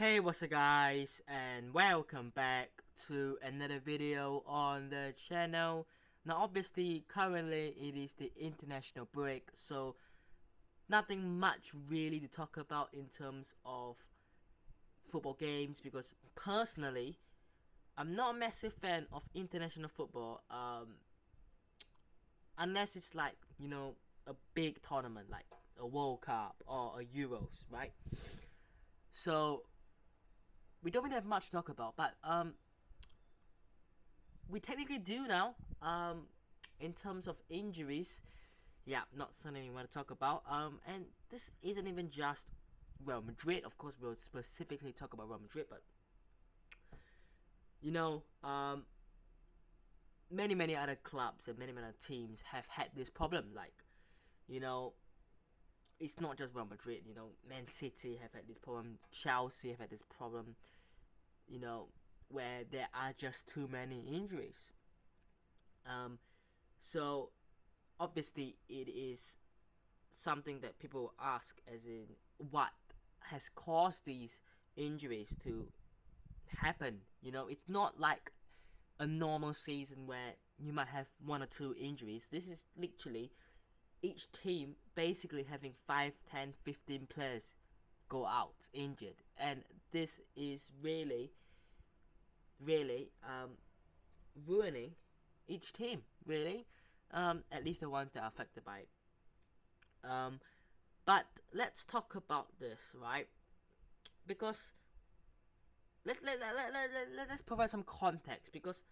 Hey, what's up guys, and welcome back to another video on the channel. Now obviously currently it is the international break, so nothing much really to talk about in terms of football games, because personally I'm not a massive fan of international football, unless it's like, a big tournament like a World Cup or a Euros, right? So we don't really have much to talk about, but we technically do now. In terms of injuries, yeah, not something we want to talk about. And this isn't even just Real Madrid. Of course, we'll specifically talk about Real Madrid, but you know, many other clubs and many other teams have had this problem. Like, you know, it's not just Real Madrid. Man City have had this problem. Chelsea have had this problem. Where there are just too many injuries. So obviously it is something that people ask, as in what has caused these injuries to happen. It's not like a normal season where you might have one or two injuries. This is literally each team basically having 5, 10, 15 players go out injured, and this is really ruining each team, really. At least the ones that are affected by it. But let's talk about this, right? Because let's provide some context, because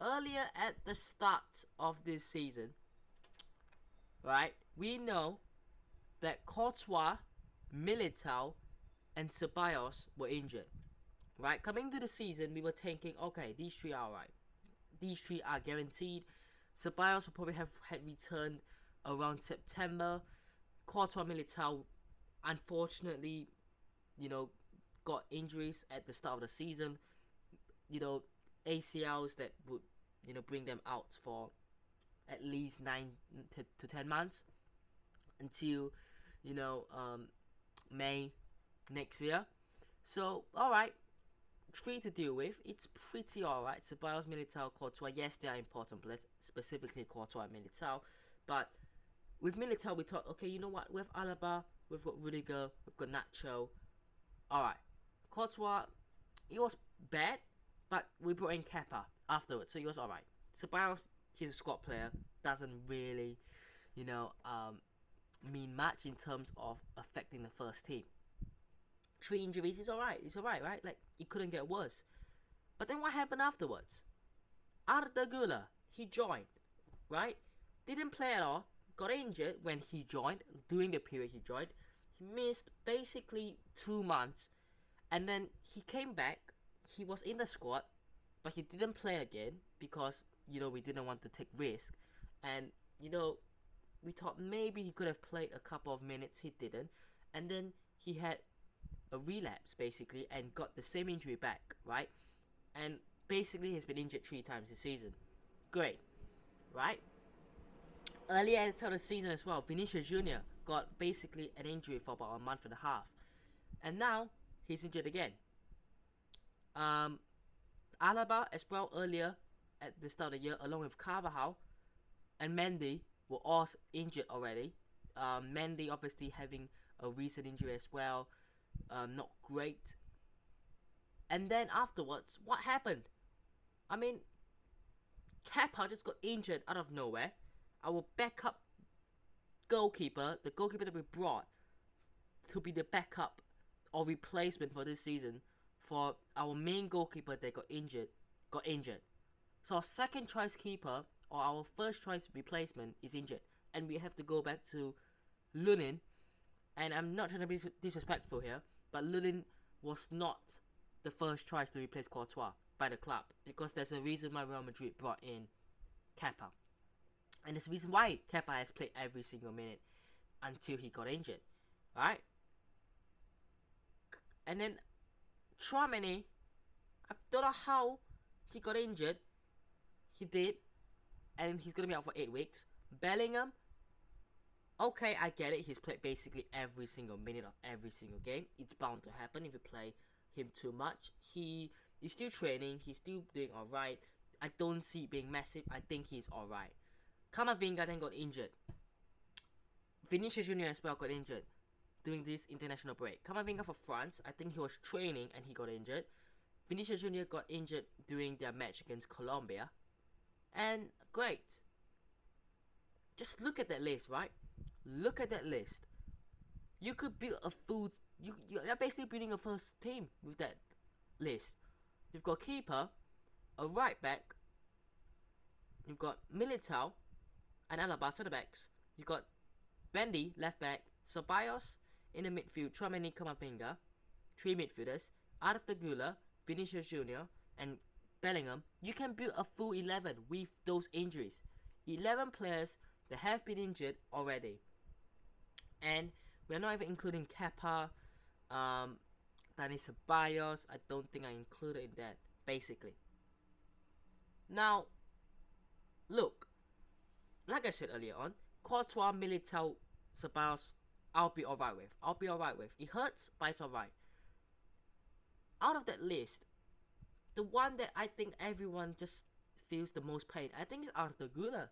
earlier at the start of this season, right, we know that Courtois, Militao, and Ceballos were injured. Right, coming to the season, we were thinking, okay, these three are right. These three are guaranteed. Ceballos will probably have had returned around September. Courtois, Militao, unfortunately, got injuries at the start of the season. ACLs that would, bring them out for at least 9 to 10 months until, May next year. So, alright, three to deal with. It's pretty alright. Ceballos, Militao, Courtois, yes, they are important players, specifically Courtois and Militao. But with Militao, we thought, okay, you know what? We have Alaba, we've got Rudiger, we've got Nacho. Alright. Courtois, he was bad, but we brought in Kepa afterwards, so he was alright. Ceballos, he's a squad player, doesn't really, mean much in terms of affecting the first team. 3 injuries is alright. It's alright, right? Like, it couldn't get worse. But then what happened afterwards? Arda Güler, he joined, right? Didn't play at all. Got injured when he joined, during the period he joined. He missed basically 2 months. And then he came back. He was in the squad, but he didn't play again because, we didn't want to take risk. And, we thought maybe he could have played a couple of minutes. He didn't. And then he had a relapse basically and got the same injury back, right? And basically he's been injured 3 times this season. Great, right? Earlier at the start of the season as well, Vinicius Junior got basically an injury for about a month and a half, and now he's injured again. Alaba as well, earlier at the start of the year, along with Carvajal and Mendy, were all injured already. Mendy obviously having a recent injury as well. Not great. And then afterwards, what happened? I mean, Kepa just got injured out of nowhere. Our backup goalkeeper, the goalkeeper that we brought to be the backup or replacement for this season for our main goalkeeper that got injured. So our second choice keeper or our first choice replacement is injured, and we have to go back to Lunin. And I'm not trying to be disrespectful here, but Lunin was not the first choice to replace Courtois by the club, because there's a reason why Real Madrid brought in Kepa. And there's a reason why Kepa has played every single minute until he got injured, right? And then Tchouaméni, I don't know how he got injured. He did, and he's going to be out for 8 weeks. Bellingham, Okay, I get it. He's played basically every single minute of every single game. It's bound to happen if you play him too much. He is still training. He's still doing alright. I don't see it being massive. I think he's alright. Camavinga then got injured. Vinicius Junior as well got injured during this international break. Camavinga for France, I think he was training and he got injured. Vinicius Junior got injured during their match against Colombia. And great. Just look at that list, right? Look at that list. You could build a full... You're basically building a first team with that list. You've got keeper, a right back, you've got Militao and Alaba centre backs. You've got Mendy left back, Ceballos in the midfield, Tchouaméni, Camavinga, 3 midfielders, Arda Güler, Vinicius Junior, and Bellingham. You can build a full 11 with those injuries. 11 players that have been injured already. And we're not even including Kepa, Dani Ceballos. I don't think I included in that, basically. Now, look, like I said earlier on, Courtois, Militao, Ceballos, I'll be alright with. It hurts, but it's alright. Out of that list, the one that I think everyone just feels the most pain, I think is Arda Güler.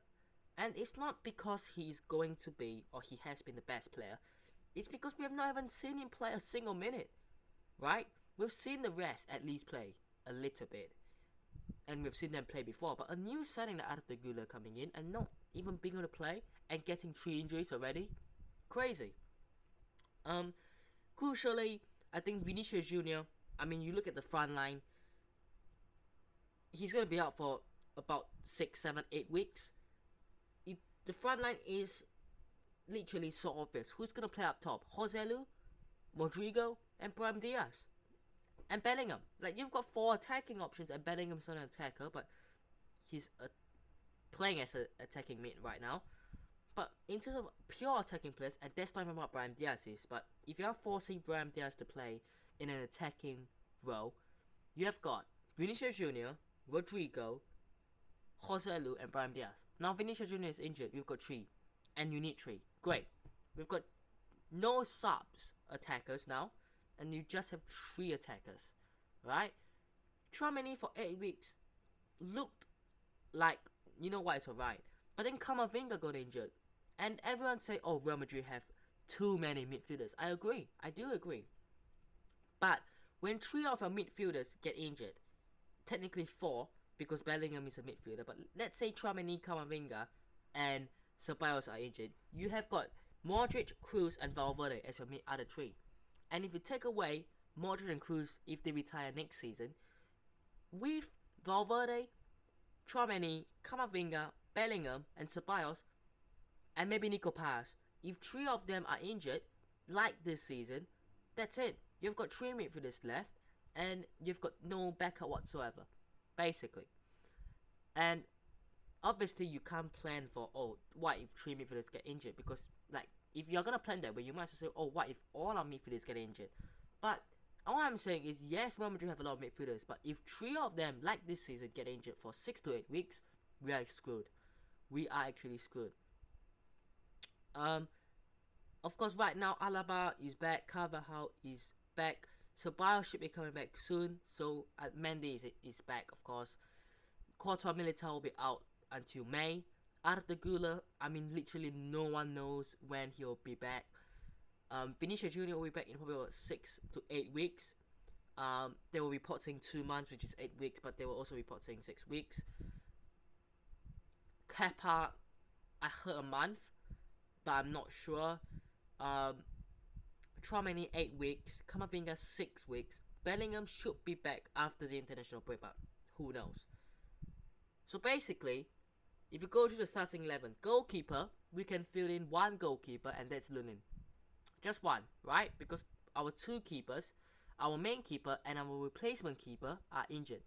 And it's not because he's going to be, or he has been the best player. It's because we have not even seen him play a single minute. Right? We've seen the rest at least play a little bit. And we've seen them play before. But a new signing like Arda Güler coming in and not even being able to play and getting 3 injuries already. Crazy. Crucially, I think Vinicius Junior, I mean, you look at the front line, he's going to be out for about 6, 7, 8 weeks. The front line is literally so obvious. Who's going to play up top? Joselu, Rodrigo, and Brahim Diaz. And Bellingham. Like, you've got 4 attacking options, and Bellingham's not an attacker, but he's playing as an attacking mid right now. But in terms of pure attacking players, and that's not even what Brahim Diaz is, but if you are forcing Brahim Diaz to play in an attacking role, you have got Vinicius Junior, Rodrigo, Joselu, and Brahim Diaz. Now Vinicius Junior is injured, we've got 3, and you need 3. Great. We've got no subs attackers now, and you just have 3 attackers, right? Tchouaméni for 8 weeks looked like, you know what, it's alright. But then Camavinga got injured, and everyone say, oh, Real Madrid have too many midfielders. I agree, I do agree. But when 3 of our midfielders get injured, technically 4, because Bellingham is a midfielder, but let's say Tchouaméni, Camavinga, and Ceballos are injured, you have got Modric, Kroos, and Valverde as your other 3. And if you take away Modric and Kroos if they retire next season, with Valverde, Tchouaméni, Camavinga, Bellingham, and Ceballos, and maybe Nico Paz, if 3 of them are injured, like this season, that's it. You've got 3 midfielders left, and you've got no backup whatsoever, basically. And obviously you can't plan for, oh, what if 3 midfielders get injured? Because, like, if you're gonna plan that way, you might as well say, oh, what if all our midfielders get injured? But all I'm saying is, yes, Real Madrid have a lot of midfielders, but if 3 of them, like this season, get injured for 6 to 8 weeks, we are screwed. We are actually screwed. Of course, right now, Alaba is back, Carvajal is back, Ceballos should be coming back soon, so Mendy is back, of course. Courtois, Militao will be out until May. Arda Güler, I mean, literally no one knows when he'll be back. Vinicius Junior will be back in probably about 6 to 8 weeks. They were reporting 2 months, which is 8 weeks, but they were also reporting 6 weeks. Kepa, I heard a month, but I'm not sure. Tchouaméni 8 weeks, Camavinga 6 weeks. Bellingham should be back after the international break, but who knows? So basically, if you go to the starting 11, goalkeeper, we can fill in 1 goalkeeper, and that's Lunin. Just 1, right? Because our 2 keepers, our main keeper and our replacement keeper are injured.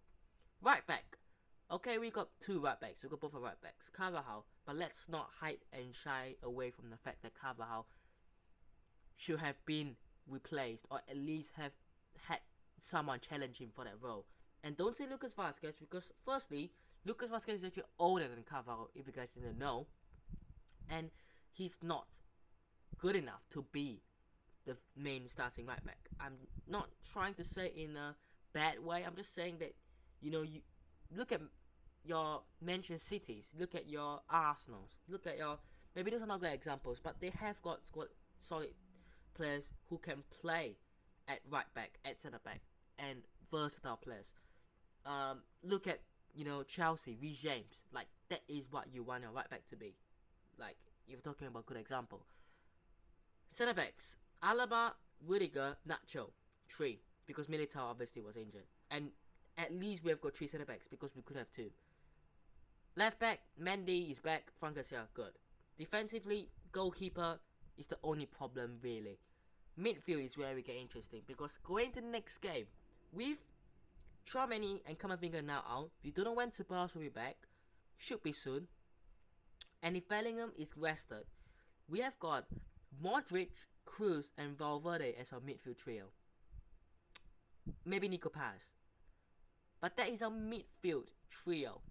Right back. Okay, we got 2 right backs. We got both our right backs. Carvajal. But let's not hide and shy away from the fact that Carvajal should have been replaced, or at least have had someone challenge him for that role. And don't say Lucas Vazquez, because firstly, Lucas Vazquez is actually older than Carvajal, if you guys didn't know. And he's not good enough to be the main starting right back. I'm not trying to say in a bad way. I'm just saying that you look at your Manchester Cities, look at your Arsenals, look at your maybe those are not good examples, but they have got solid players who can play at right back, at centre back, and versatile players. Look at Chelsea, Reece James. Like that is what you want your right back to be. Like you're talking about good example. Centre backs: Alaba, Rudiger, Nacho, 3 because Militao obviously was injured, and at least we have got 3 centre backs because we could have 2. Left back: Mendy is back, Fran Garcia good. Defensively, goalkeeper is the only problem really. Midfield is where we get interesting because going to the next game, with Tchouaméni and Camavinga now out, we don't know when Ceballos will be back. Should be soon. And if Bellingham is rested, we have got Modric, Kroos, and Valverde as our midfield trio. Maybe Nico Paz. But that is our midfield trio.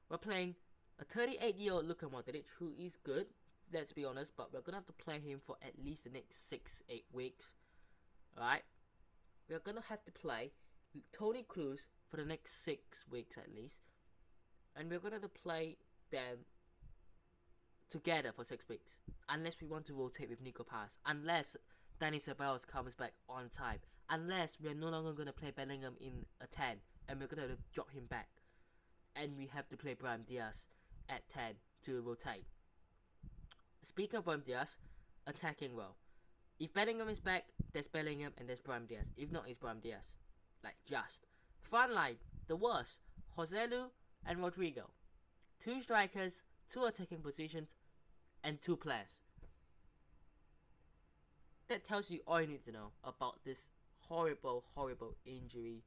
We're playing a 38-year-old Luka Modric, who is good, let's be honest, but we're going to have to play him for at least the next 6-8 weeks. Alright? We're going to have to play Toni Kroos for the next 6 weeks at least. And we're going to have to play them together for 6 weeks. Unless we want to rotate with Nico Paz. Unless Dani Ceballos comes back on time. Unless we're no longer going to play Bellingham in a 10. And we're going to drop him back. And we have to play Brahim Diaz at 10 to rotate. Speaking of Brahim Diaz, attacking role. If Bellingham is back, there's Bellingham and there's Brahim Diaz. If not, it's Brahim Diaz. Like, just. Front line, the worst. Joselu and Rodrigo. 2 strikers, 2 attacking positions, and 2 players. That tells you all you need to know about this horrible, horrible injury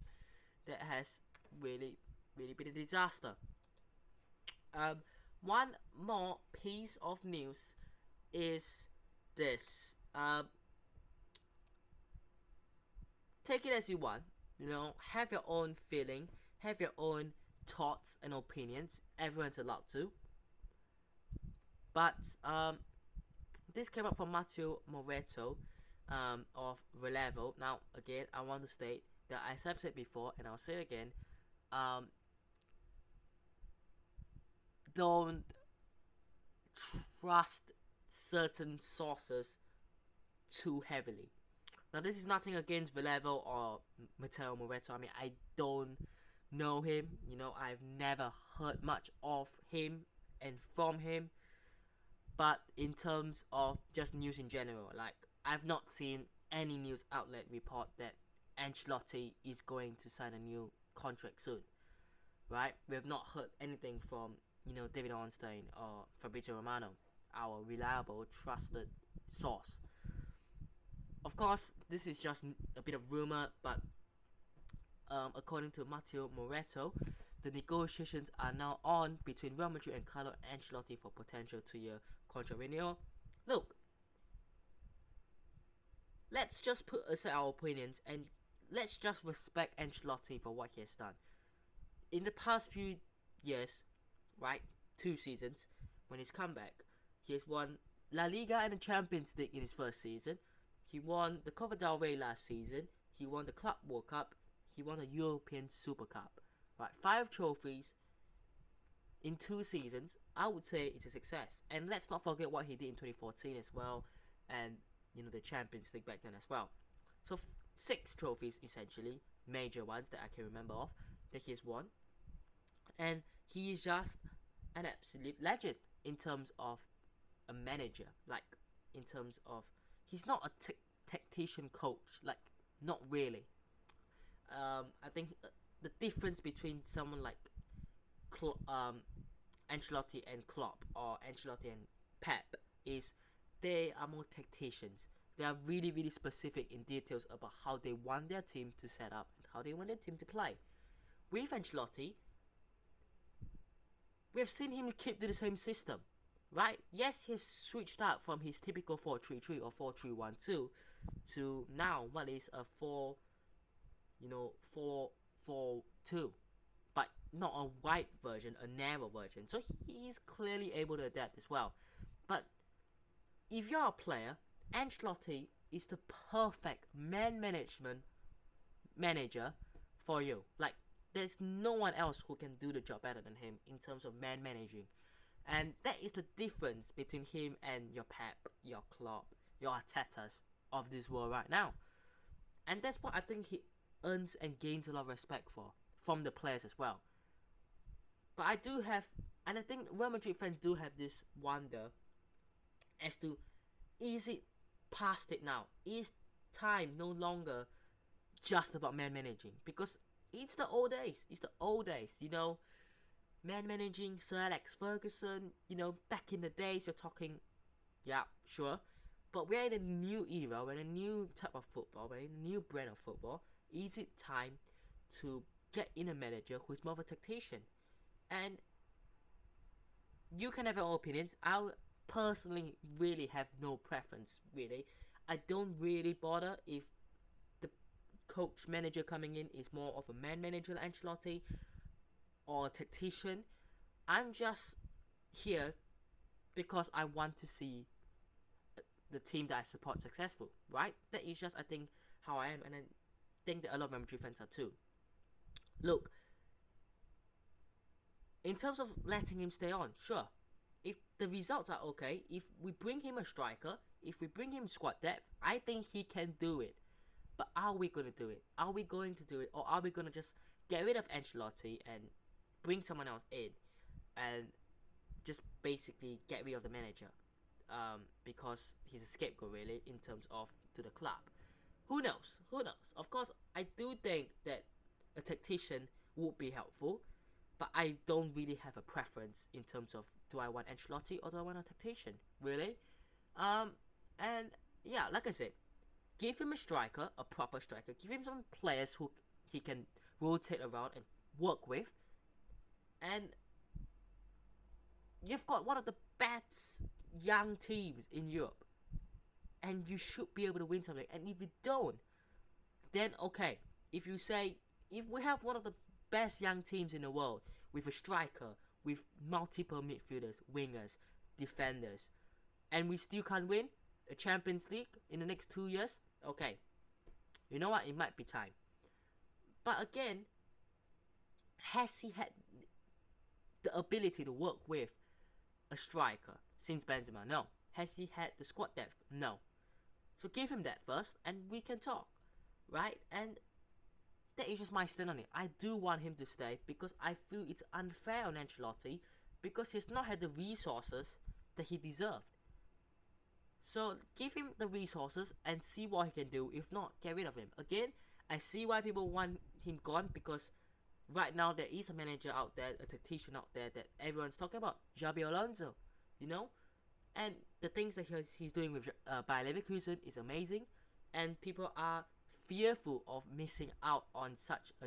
that has really been a disaster. One more piece of news is this. Take it as you want. Have your own feeling, have your own thoughts and opinions. Everyone's allowed to. But this came up from Matteo Moretto of Relevo. Now, again, I want to state that as I've said before, and I'll say it again, don't trust certain sources too heavily. Now, this is nothing against Relevo or Matteo Moretto. I mean, I don't know him. I've never heard much of him and from him. But in terms of just news in general, like, I've not seen any news outlet report that Ancelotti is going to sign a new contract soon. Right? We have not heard anything from, David Ornstein or Fabrizio Romano, our reliable, trusted source. Of course, this is just a bit of rumor, but according to Matteo Moretto, the negotiations are now on between Real Madrid and Carlo Ancelotti for potential 2-year contract renewal. Look, let's just put aside our opinions and let's just respect Ancelotti for what he has done. In the past few years, right, 2 seasons, when he's come back, he has won La Liga and the Champions League in his first season. He won the Copa del Rey last season. He won the Club World Cup. He won a European Super Cup. Right, 5 trophies in 2 seasons. I would say it's a success. And let's not forget what he did in 2014 as well, and the Champions League back then as well. So 6 trophies essentially, major ones that I can remember of, that he has won. And he is just an absolute legend in terms of a manager. Like, in terms of, he's not a tactician coach. Like, not really. I think the difference between someone like Ancelotti and Klopp, or Ancelotti and Pep, is they are more tacticians. They are really specific in details about how they want their team to set up and how they want their team to play. With Ancelotti, we have seen him keep to the same system, right? Yes, he's switched out from his typical 4-3-3 or 4-3-1-2 to now what is a 4-4-2, but not a wide version, a narrow version. So he's clearly able to adapt as well. But if you're a player, Ancelotti is the perfect man management manager for you. Like, there's no one else who can do the job better than him in terms of man managing. And that is the difference between him and your Pep, your Klopp, your Artetas of this world right now. And that's what I think he earns and gains a lot of respect for from the players as well. But I do have, and I think Real Madrid fans do have this wonder as to, is it past it now? Is time no longer just about man managing? Because it's the old days. It's the old days, you know. Man managing Sir Alex Ferguson, you know, back in the days, you're talking, yeah, sure. But we're in a new era, we're in a new type of football, we're in a new brand of football. Is it time to get in a manager who's more of a tactician? And you can have your own opinions. I personally really have no preference, really. I don't really bother if the coach manager coming in is more of a man manager like Ancelotti or a tactician. I'm just here because I want to see the team that I support successful, right? That is just, I think, how I am, and I think that a lot of Real Madrid fans are too. Look, in terms of letting him stay on, sure. If the results are okay, if we bring him a striker, if we bring him squad depth, I think he can do it. But are we going to do it? Are we going to do it? Or are we going to just get rid of Ancelotti and bring someone else in and just basically get rid of the manager? Because he's a scapegoat, really, in terms of to the club. Who knows? Who knows? Of course, I do think that a tactician would be helpful, but I don't really have a preference in terms of, do I want Ancelotti or do I want a tactician, really? And yeah, like I said, give him a striker, a proper striker. Give him some players who he can rotate around and work with. And you've got one of the best young teams in Europe. And you should be able to win something. And if you don't, then okay. If you say, if we have one of the best young teams in the world with a striker, with multiple midfielders, wingers, defenders, and we still can't win a Champions League in the next 2 years, okay, you know what, it might be time. But again, has he had the ability to work with a striker since Benzema? No. Has he had the squad depth? No. So give him that first and we can talk, right? And that is just my stand on it. I do want him to stay because I feel it's unfair on Ancelotti because he's not had the resources that he deserved. So give him the resources and see what he can do. If not, get rid of him. Again, I see why people want him gone because right now there is a manager out there, a tactician out there that everyone's talking about, Xabi Alonso, you know? And the things that he's doing with Bayer Leverkusen is amazing, and people are fearful of missing out on such a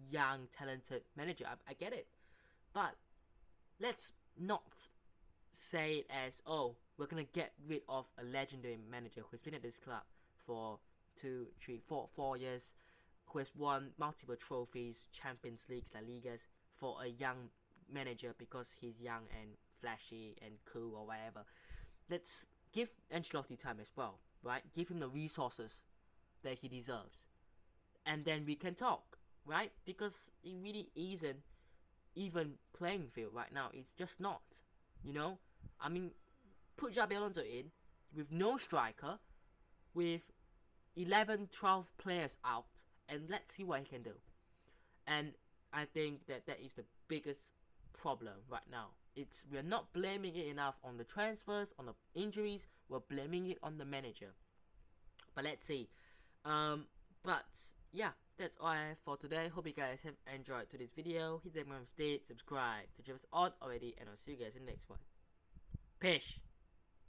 young, talented manager. I get it, but let's not say it as, oh, we're gonna get rid of a legendary manager who's been at this club for 2, 3, 4 years, who has won multiple trophies, Champions Leagues, La Ligas, for a young manager because he's young and flashy and cool or whatever. Let's give Ancelotti time as well, right? Give him the resources that he deserves, and then we can talk, right? Because it really isn't even playing field right now. It's just not, you know. I mean, put Xabi Alonso in with no striker, with 11, 12 players out, and let's see what he can do. And I think that is the biggest problem right now. We're not blaming it enough on the transfers, on the injuries. We're blaming it on the manager. But let's see. But yeah, that's all I have for today. Hope you guys have enjoyed today's video. Hit that mistake, subscribe to Travis Odd already, and I'll see you guys in the next one. Peace.